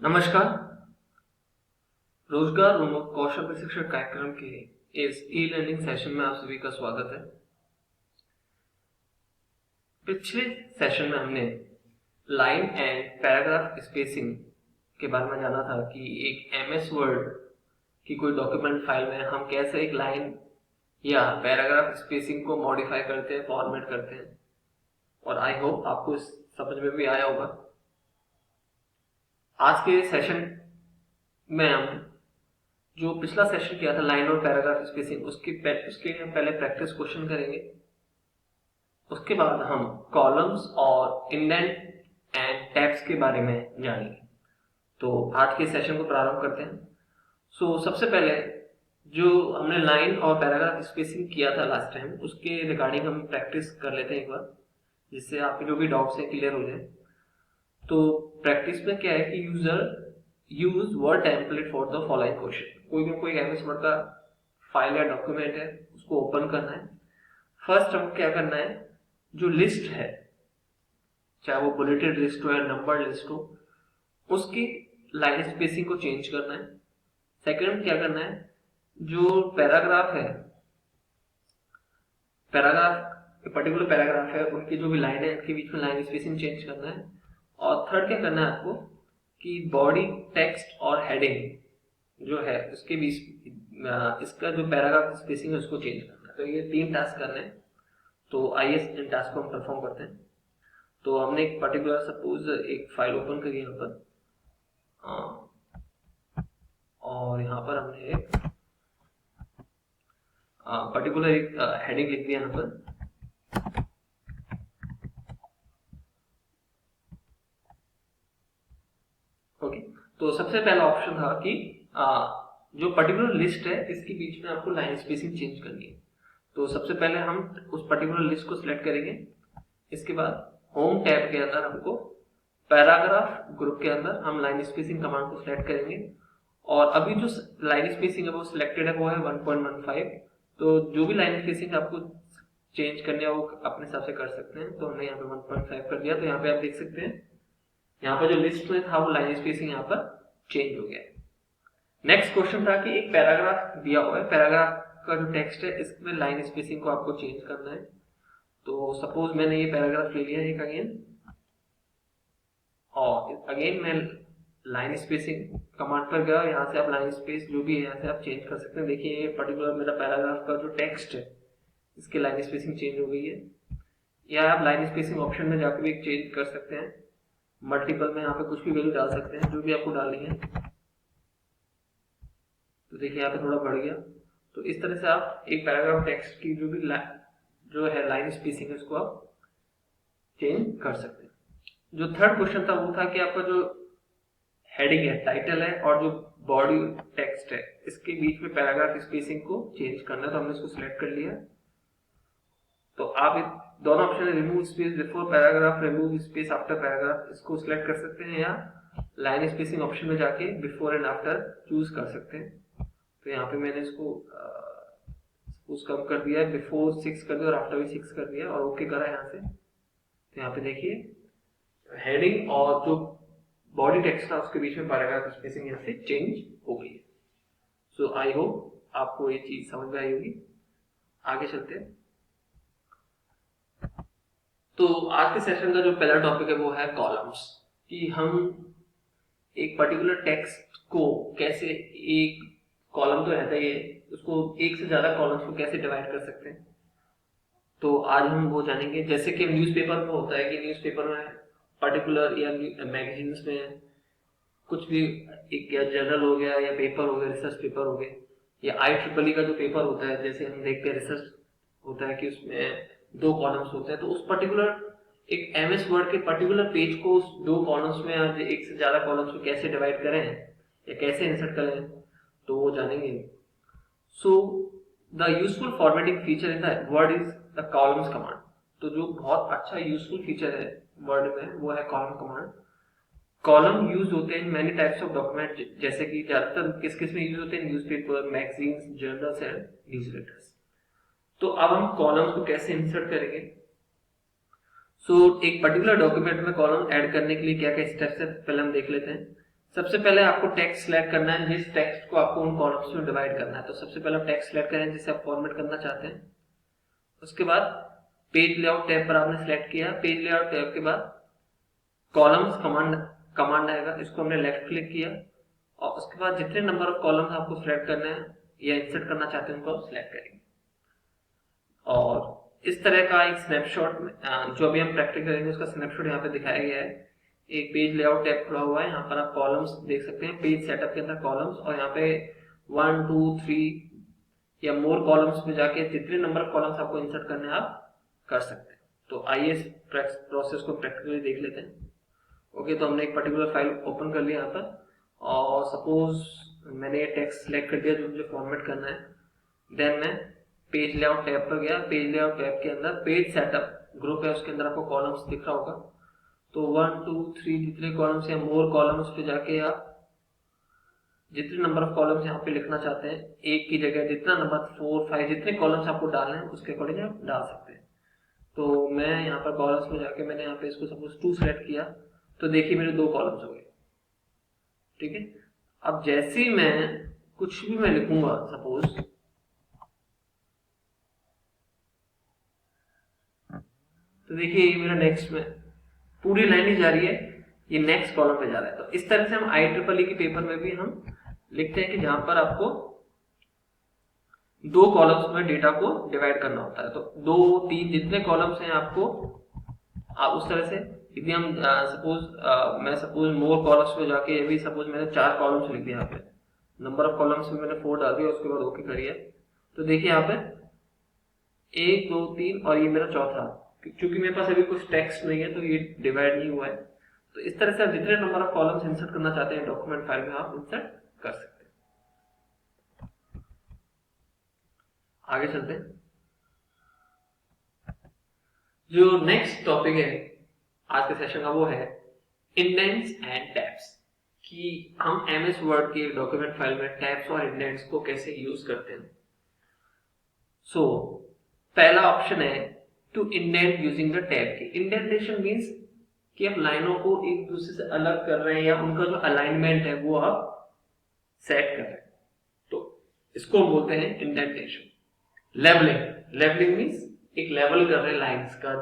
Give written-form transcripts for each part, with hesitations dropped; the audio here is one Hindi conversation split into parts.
नमस्कार। रोजगार उन्मुख कौशल प्रशिक्षण कार्यक्रम के इस ई लर्निंग सेशन में आप सभी का स्वागत है। पिछले सेशन में हमने लाइन एंड पैराग्राफ स्पेसिंग के बारे में जाना था कि एक एमएस वर्ड की कोई डॉक्यूमेंट फाइल में हम कैसे एक लाइन या पैराग्राफ स्पेसिंग को मॉडिफाई करते हैं, फॉर्मेट करते हैं, और आई होप आपको समझ में भी आया होगा। आज के सेशन में हम जो पिछला सेशन किया था लाइन और पैराग्राफ स्पेसिंग, उसके हम पहले प्रैक्टिस क्वेश्चन करेंगे। उसके बाद हम कॉलम्स और इंडेंट एंड टैब्स के बारे में जानेंगे। तो आज के सेशन को प्रारंभ करते हैं। सबसे पहले जो हमने लाइन और पैराग्राफ स्पेसिंग किया था लास्ट टाइम, उसके रिगार्डिंग हम प्रैक्टिस कर लेते हैं एक बार, जिससे आपके जो भी डाउट्स हैं क्लियर हो जाए। तो प्रैक्टिस में क्या है कि use word template for the following question. कोई एमएस वर्ड का फाइल या डॉक्यूमेंट है, उसको ओपन करना है। फर्स्ट हम क्या करना है, जो लिस्ट है, चाहे वो बुलेटेड लिस्ट हो या नंबर लिस्ट हो, उसकी लाइन स्पेसिंग को चेंज करना है। सेकंड क्या करना है, जो पैराग्राफ है, पर्टिकुलर पैराग्राफ है, उनकी जो भी लाइन है उनके बीच में लाइन स्पेसिंग चेंज करना है। और थर्ड क्या करना है आपको कि बॉडी टेक्स्ट और हेडिंग जो है उसके बीच इसका जो पैराग्राफ स्पेसिंग है उसको चेंज करना है। तो ये 3 टास्क करने हैं। तो आइए इन टास्क को हम परफॉर्म करते हैं। तो हमने एक पर्टिकुलर सपोज एक फाइल ओपन करी यहाँ पर, और यहाँ पर हमने एक पर्टिकुलर एक हेडिंग लिख दिया यहाँ पर। ओके, तो सबसे पहला ऑप्शन था कि जो पर्टिकुलर लिस्ट है इसके बीच में आपको लाइन स्पेसिंग चेंज करनी है। तो सबसे पहले हम उस पर्टिकुलर लिस्ट को सिलेक्ट करेंगे। इसके बाद होम टैब के अंदर हमको पैराग्राफ ग्रुप के अंदर हम लाइन स्पेसिंग कमांड को सिलेक्ट करेंगे। और अभी जो लाइन स्पेसिंग है वो सिलेक्टेड है, वो है 1.15। तो जो भी लाइन स्पेसिंग आपको चेंज करनी है वो अपने हिसाब से कर सकते हैं। तो हमने यहाँ पे 1.5 कर दिया। तो यहाँ पे आप देख सकते हैं, यहाँ पर जो लिस्ट में था वो लाइन स्पेसिंग यहाँ पर चेंज हो गया। नेक्स्ट क्वेश्चन था कि एक पैराग्राफ दिया हुआ है, पैराग्राफ का जो टेक्स्ट है इसमें लाइन स्पेसिंग को आपको चेंज करना है। तो सपोज मैंने ये पैराग्राफ ले लिया एक अगेन, और अगेन मैं लाइन स्पेसिंग कमांड पर गया। यहाँ से आप लाइन स्पेस जो भी है यहाँ से आप चेंज कर सकते हैं। देखिए ये पर्टिकुलर मेरा पैराग्राफ का जो टेक्स्ट है इसकी लाइन स्पेसिंग चेंज हो गई है। या आप लाइन स्पेसिंग ऑप्शन में जाकर भी चेंज कर सकते हैं। मल्टीपल में यहाँ पे कुछ भी वैल्यू डाल सकते हैं, जो भी आपको डालनी है। तो देखिए यहाँ पे थोड़ा बढ़ गया। तो इस तरह से आप एक पैराग्राफ टेक्स्ट की जो भी जो है लाइन स्पेसिंग है उसको आप चेंज कर सकते हैं। जो थर्ड क्वेश्चन था वो था कि आपका जो हेडिंग है, टाइटल है, और जो बॉडी टेक्स्ट है इसके बीच में पैराग्राफ स्पेसिंग को चेंज करना है। तो हमने इसको सिलेक्ट कर लिया। तो आप दोनों ऑप्शन है, remove space before paragraph, remove space after paragraph, इसको सिलेक्ट कर सकते हैं, या लाइन स्पेसिंग ऑप्शन में जाके बिफोर एंड आफ्टर चूज कर सकते हैं। तो यहाँ पे मैंने इसको कम कर दिया है, बिफोर 6 कर दिया और आफ्टर भी 6 कर दिया, और ओके करा यहाँ से। तो यहाँ पे देखिए हेडिंग और जो बॉडी टेक्स्ट था उसके बीच में पैराग्राफ स्पेसिंग यहाँ से चेंज हो गई है। सो आई होप आपको ये चीज समझ में आई होगी। आगे चलते हैं। तो आज के सेशन का जो पहला टॉपिक है वो है कॉलम्स, कि हम एक पर्टिकुलर टेक्स्ट को कैसे, एक कॉलम तो रहता ही है, उसको एक से ज्यादा कॉलम्स को कैसे डिवाइड कर सकते हैं। तो आज हम वो जानेंगे। जैसे कि न्यूज़पेपर में होता है कि न्यूज़पेपर में पर्टिकुलर या मैगजीन्स में कुछ भी, एक या जर्नल हो गया या पेपर हो गया, रिसर्च पेपर हो गया, या IEEE का जो पेपर होता है, जैसे हम देखते हैं रिसर्च होता है कि उसमें 2 कॉलम्स होते हैं। तो उस पर्टिकुलर एक एमएस वर्ड के पर्टिकुलर पेज को उस 2 कॉलम्स में या एक से ज्यादा कॉलम्स को कैसे डिवाइड करें या कैसे इंसर्ट करें, तो वो जानेंगे। So the useful formatting feature in the word is the columns command. तो जो बहुत अच्छा यूजफुल फीचर है वर्ड में वो है कॉलम कमांड। कॉलम यूज होते हैं मैनी टाइप्स ऑफ डॉक्यूमेंट, जैसे कि ज्यादातर किस किस में यूज होते हैं, newspaper, magazines, journals and newsletters. तो अब हम कॉलम्स को कैसे इंसर्ट करेंगे। एक पर्टिकुलर डॉक्यूमेंट में कॉलम ऐड करने के लिए क्या क्या स्टेप्स है पहले हम देख लेते हैं। सबसे पहले आपको टेक्स्ट सिलेक्ट करना है, जिस टेक्स्ट को आपको उन कॉलम्स में डिवाइड करना है। तो सबसे पहले टेक्स्ट सिलेक्ट करें जिसे आप फॉर्मेट करना चाहते हैं। उसके बाद पेज लेआउट टैब पर आपने सिलेक्ट किया। पेज लेआउट टैब के बाद कॉलम्स कमांड आएगा, इसको हमने लेफ्ट क्लिक किया और उसके बाद जितने नंबर ऑफ कॉलम्स आपको सिलेक्ट करने हैं या इंसर्ट करना चाहते हैं उनको आप सिलेक्ट करेंगे। और इस तरह का एक स्नैपशॉट में जो अभी हम प्रैक्टिस करेंगे उसका स्नैपशॉट यहाँ पे दिखाया गया है। एक पेज लेआउट टैब खुला हुआ है, यहाँ पर आप कॉलम्स देख सकते हैं, पेज सेटअप के अंदर कॉलम्स, और यहाँ पे 1 2 3 या मोर कॉलम्स में जाके जितने नंबर ऑफ कॉलम्स आपको इंसर्ट करने हैं आप कर सकते हैं। तो आइए इस प्रोसेस को प्रैक्टिकली देख लेते हैं। ओके, तो हमने एक पर्टिकुलर फाइल ओपन कर लिया यहाँ पर, और सपोज मैंने ये टेक्स्ट सिलेक्ट कर दिया जो मुझे फॉर्मेट करना है। देन मैं पेज लेआउट टैब पर गया। पेज लेआउट टैब के अंदर पेज सेटअप ग्रुप है, उसके अंदर आपको कॉलम्स दिख रहा होगा। तो 1 2 3 जितने कॉलम्स या मोर कॉलम्स पे जाके आप जितने नंबर ऑफ कॉलम्स यहाँ पे लिखना चाहते हैं, एक की जगह जितना नंबर 4 5 जितने कॉलम्स आपको डालने हैं उसके अकॉर्डिंग आप डाल सकते हैं। तो मैं यहाँ पर कॉलम्स में जाके मैंने यहाँ पे इसको सपोज 2 सेलेक्ट किया, तो देखिए मेरे 2 कॉलम्स हो गए। ठीक है, अब जैसे ही मैं कुछ भी मैं लिखूंगा, सपोज तो देखिए ये मेरा नेक्स्ट में पूरी लाइन ही जा रही है, ये नेक्स्ट कॉलम पे जा रहा है। तो इस तरह से हम IEEE के पेपर में भी हम लिखते हैं कि जहां पर आपको 2 कॉलम्स में डेटा को डिवाइड करना होता है। तो 2 3 जितने कॉलम्स हैं आपको आप उस तरह से, यदि हम मैं सपोज मोर कॉलम्स में जाके अभी सपोज मैंने 4 कॉलम्स लिख दिया, यहाँ पे नंबर ऑफ कॉलम्स में मैंने 4 डाल दिया, उसके बाद ओके करिए। तो देखिए यहाँ पे 1 2 3 और ये मेरा चौथा, क्योंकि मेरे पास अभी कुछ टेक्स्ट नहीं है तो ये डिवाइड नहीं हुआ है। तो इस तरह से आप जितने नंबर ऑफ कॉलम्स इंसर्ट करना चाहते हैं डॉक्यूमेंट फाइल में आप इंसर्ट कर सकते हैं। आगे चलते हैं। जो नेक्स्ट टॉपिक है आज के सेशन का वो है इंडेंट्स एंड टैब्स, कि हम MS वर्ड के डॉक्यूमेंट फाइल में टैब्स और इंडेंट्स को कैसे यूज करते हैं। सो पहला ऑप्शन है to indent using the tab key. Indentation means कि आप लाइनों को एक दूसरे से अलग कर रहे हैं या उनका जो अलाइनमेंट है वो आप सेट कर रहे हैं, तो इसको हम बोलते हैं इंडेंटेशन। लेवलिंग, लेवलिंग मींस एक लेवल कर रहे हैं लाइंस का।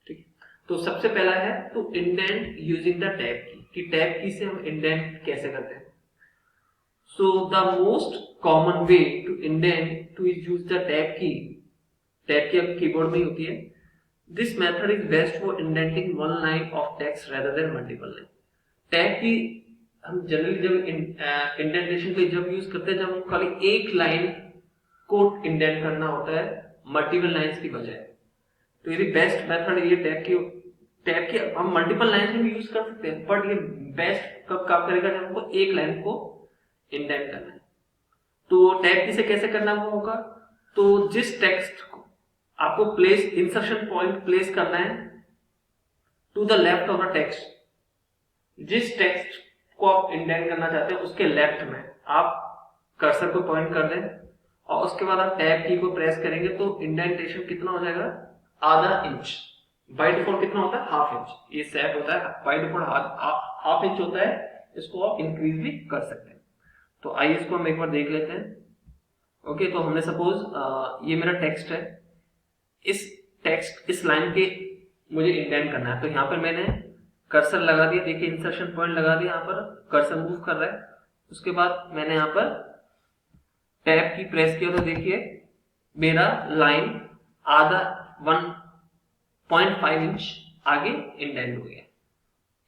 ठीक, तो सबसे पहला है to indent using the tab key, कि टैब की से हम इंडेंट कैसे करते हैं। So the most common way to indent to use the tab key, tab key अब कीबोर्ड में ही होती है। This method is best for indenting one line of text rather than multiple line. Tab key हम जनरली जब इंडेंटेशन के जब यूज करते हैं जब हम खाली एक लाइन को इंडेंट करना होता है मल्टीपल लाइंस की बजाय। तो ये बेस्ट मेथड ये टैब की हम मल्टीपल लाइंस में भी यूज कर सकते हैं, बट ये बेस्ट कब काम करेगा जब हमको एक लाइन को इंडेंट करना है। तो टैब की से कैसे करना वो होगा, तो जिस टेक्स्ट को आपको प्लेस इंसर्शन पॉइंट प्लेस करना है to the left of the text, जिस टेक्स्ट को आप इंडेंट करना चाहते हैं उसके लेफ्ट में आप कर्सर को पॉइंट कर दें और उसके बाद आप टैब की को प्रेस करेंगे तो इंडेंटेशन कितना हो जाएगा, आधा इंच। बाय डिफॉल्ट कितना होता है, हाफ इंच। ये सेट होता है बाय डिफॉल्ट हाफ इंच होता है, इसको आप इंक्रीज भी कर सकते हैं। तो आइए इसको हम एक बार देख लेते हैं। ओके, तो हमने सपोज ये मेरा टेक्स्ट है, इस लाइन के मुझे इंडेंट करना है। तो यहाँ पर मैंने कर्सर लगा दिया, देखिए इंसर्शन पॉइंट लगा दिया, यहाँ पर कर्सर मूव कर रहा है। उसके बाद मैंने यहाँ पर टैब की प्रेस किया तो देखिए मेरा लाइन आधा 1.5 इंच आगे इंडेंट हो गया।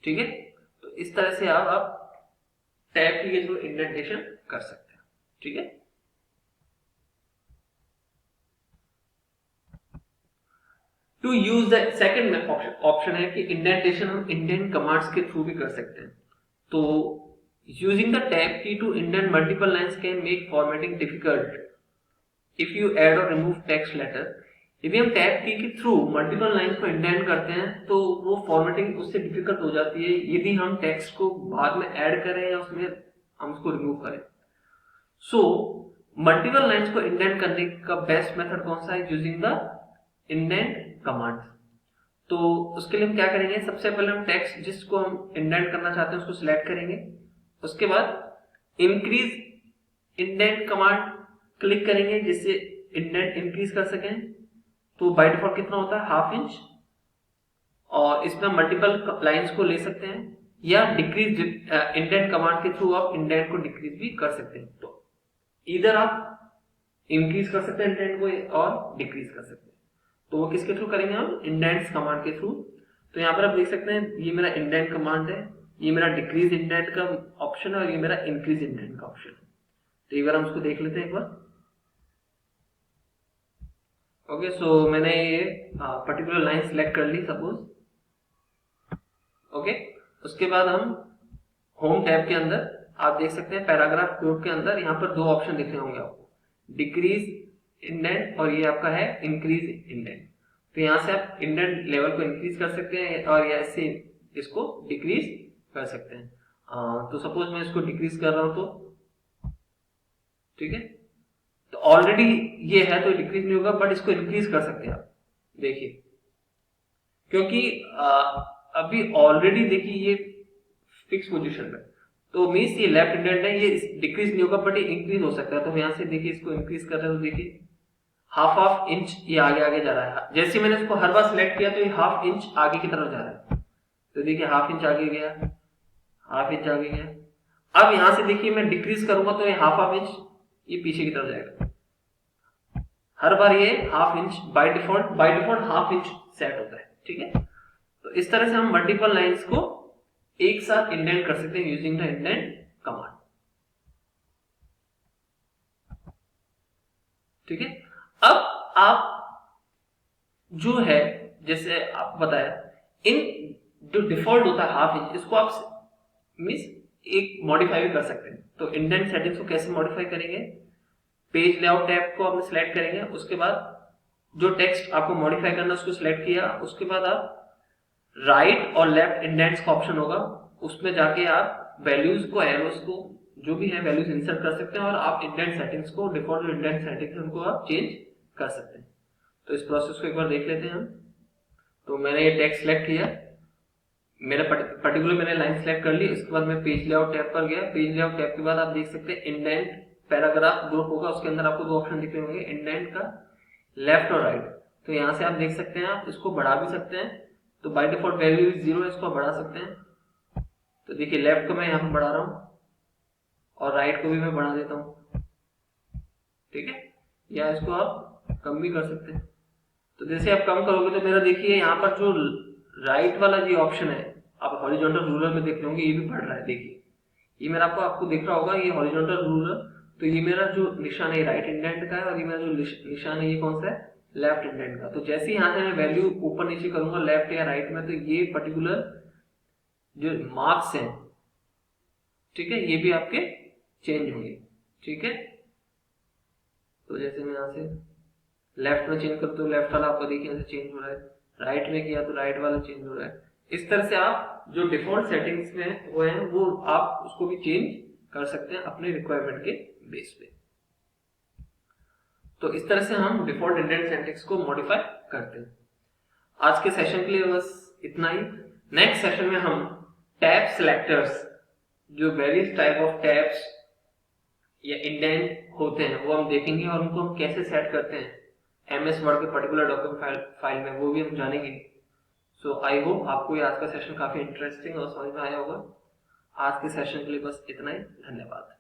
ठीक है, तो इस तरह से आप टैब की थ्रू इंडेंटेशन कर सकते हैं। ठीक है, to use the second option है कि इंडेंटेशन हम इंडेंट कमांड्स के थ्रू भी कर सकते हैं। तो using the tab key to indent multiple lines can make formatting difficult if you add और रिमूव टेक्स्ट लेटर। यदि हम टैब की के थ्रू मल्टीपल लाइंस को इंडेंट करते हैं तो वो फॉर्मेटिंग उससे डिफिकल्ट हो जाती है यदि हम टेक्स्ट को बाद में ऐड करें या उसमें हम उसको रिमूव करें। सो मल्टीपल लाइंस को इंडेंट करने का बेस्ट मेथड कौन सा है, यूजिंग द इंडेंट कमांड। तो उसके लिए हम क्या करेंगे, सबसे पहले हम टेक्स्ट जिसको हम इंडेंट करना चाहते हैं उसको सिलेक्ट करेंगे। उसके बाद इंक्रीज इंडेंट कमांड क्लिक करेंगे जिससे इंडेंट इंक्रीज कर सकें। तो बाय डिफॉल्ट कितना होता है 1/2 इंच, और इसमें मल्टीपल लाइंस को ले सकते हैं या डिक्रीज इंडेंट कमांड के थ्रू आप इंडेंट को डिक्रीज भी कर सकते हैं। तो इधर आप इंक्रीज कर सकते हैं इंडेंट को और डिक्रीज कर सकते हैं। तो वो किसके थ्रू करेंगे हम? इंडेंट्स कमांड के थ्रू। तो यहाँ पर आप देख सकते हैं ये मेरा इंडेंट कमांड है, ये मेरा डिक्रीज इंडेंट का ऑप्शन है और ये मेरा इंक्रीज इंडेंट का ऑप्शन है। तो एक बार हम उसको देख लेते हैं एक बार। ओके, सो मैंने ये पर्टिकुलर लाइन सिलेक्ट कर ली सपोज। ओके, उसके बाद हम होम टैब के अंदर आप देख सकते हैं पैराग्राफ कोड के अंदर यहाँ पर 2 ऑप्शन दिख रहे होंगे आपको, डिक्रीज इंडेंट और ये आपका है इंक्रीज इंडेंट। तो यहाँ से आप इंडेंट लेवल को इंक्रीज कर सकते हैं और ऐसे इसको डिक्रीज कर सकते हैं। तो सपोज मैं इसको डिक्रीज कर रहा हूं तो ठीक है, तो ऑलरेडी ये है तो डिक्रीज नहीं होगा, बट इसको इंक्रीज कर सकते हैं आप। देखिए क्योंकि अभी ऑलरेडी देखिए ये फिक्स पोजीशन में, तो मीन्स ये लेफ्ट इंडेंट है, ये डिक्रीज नहीं होगा बट ये इंक्रीज हो सकता है। तो यहाँ से देखिए इसको इंक्रीज कर रहे हो तो देखिए 1/2 इंच ये आगे आगे जा रहा है। जैसे मैंने इसको हर बार सिलेक्ट किया तो ये 1/2 इंच आगे की तरफ जा रहा है। तो देखिए 1/2 इंच आगे गया, 1/2 इंच आगे गया। अब यहां से देखिए मैं डिक्रीज करूंगा तो ये 1/2 इंच ये पीछे की तरफ जाएगा। हर बार ये 1/2 inch by default 1/2 inch set होता है। ठीक है, तो इस तरह से हम मल्टीपल लाइंस को एक साथ इंडेंट कर सकते हैं यूजिंग द इंडेंट कमांड। ठीक है, अब आप जो है जैसे आपको बताया इन जो डिफॉल्ट होता है 1/2 इंच, इसको आप मींस एक मॉडिफाई भी कर सकते हैं। तो इंडेंट सेटिंग्स को कैसे मॉडिफाई करेंगे? पेज लेआउट टैब को आपने सिलेक्ट करेंगे, उसके बाद जो टेक्स्ट आपको मॉडिफाई करना उसको सिलेक्ट किया, उसके बाद आप राइट और लेफ्ट इंडेंट्स का ऑप्शन होगा, उसमें जाके आप वैल्यूज को एरोस को जो भी है वैल्यूज इंसर्ट कर सकते हैं और आप इंडेंट सेटिंग्स को डिफॉल्ट जो इंडेंट सेटिंग्स है उनको आप चेंज कर सकते हैं। तो इस प्रोसेस को एक बार देख लेते हैं हम। तो मैंने ये टेक्स्ट सिलेक्ट किया, मेरा पर्टिकुलर मैंने लाइन सेलेक्ट कर ली, उसके बाद मैं पेज लेआउट टैब पर गया। पेज लेआउट टैब के बाद आप देख सकते हैं इंडेंट पैराग्राफ ग्रुप होगा, उसके अंदर आपको 2 ऑप्शन दिख रहे होंगे, इंडेंट का लेफ्ट और राइट। तो यहाँ से आप देख सकते हैं आप इसको बढ़ा भी सकते हैं। तो बाय डिफॉल्ट वैल्यू 0 है, इसको आप बढ़ा सकते हैं। तो देखिए लेफ्ट को मैं यहाँ पर बढ़ा रहा हूँ और राइट को भी मैं बढ़ा देता हूँ। ठीक है, या इसको आप कम भी कर सकते हैं। तो जैसे आप कम करोगे तो मेरा देखिए यहाँ पर जो राइट वाला जो ऑप्शन है आप हॉरिजॉन्टल रूलर में देख रहे होंगे, ये भी बढ़ रहा है। देखिए ये मेरा आपको दिख रहा होगा, ये हॉरिजॉन्टल रूलर। तो ये मेरा जो निशान है राइट इंडेंट का है और ये मेरा जो निशान है ये कौन सा है? लेफ्ट इंडेंट का। तो जैसे ही यहाँ से मैं वैल्यू ऊपर नीचे करूंगा लेफ्ट या राइट में, तो ये पर्टिकुलर जो मार्क्स हैं, ठीक है, ये भी आपके चेंज होंगे। ठीक है, तो जैसे मैं यहाँ से लेफ्ट में चेंज करता हूँ, लेफ्ट वाला आपको देखिए यहाँ से चेंज हो रहा है, राइट में किया तो राइट वाला चेंज हो रहा है। इस तरह से आप जो डिफॉल्ट सेटिंग्स में हुए हैं वो आप उसको भी चेंज कर सकते हैं अपने रिक्वायरमेंट के बेस पे। तो इस तरह से हम डिफॉल्ट इंडेंट सेटिंग्स को मॉडिफाई करते हैं। आज के सेशन के लिए बस इतना ही। नेक्स्ट सेशन में हम टैब सिलेक्टर्स, जो वेरियस टाइप ऑफ टैब्स या इंडेंट होते हैं वो हम देखेंगे और उनको हम कैसे सेट करते हैं MS वर्ड के पर्टिकुलर डॉक्यूमेंट फाइल में, वो भी हम जानेंगे। सो आई होप आपको ये आज का सेशन काफी इंटरेस्टिंग और समझ में आया होगा। आज के सेशन के लिए बस इतना ही। धन्यवाद।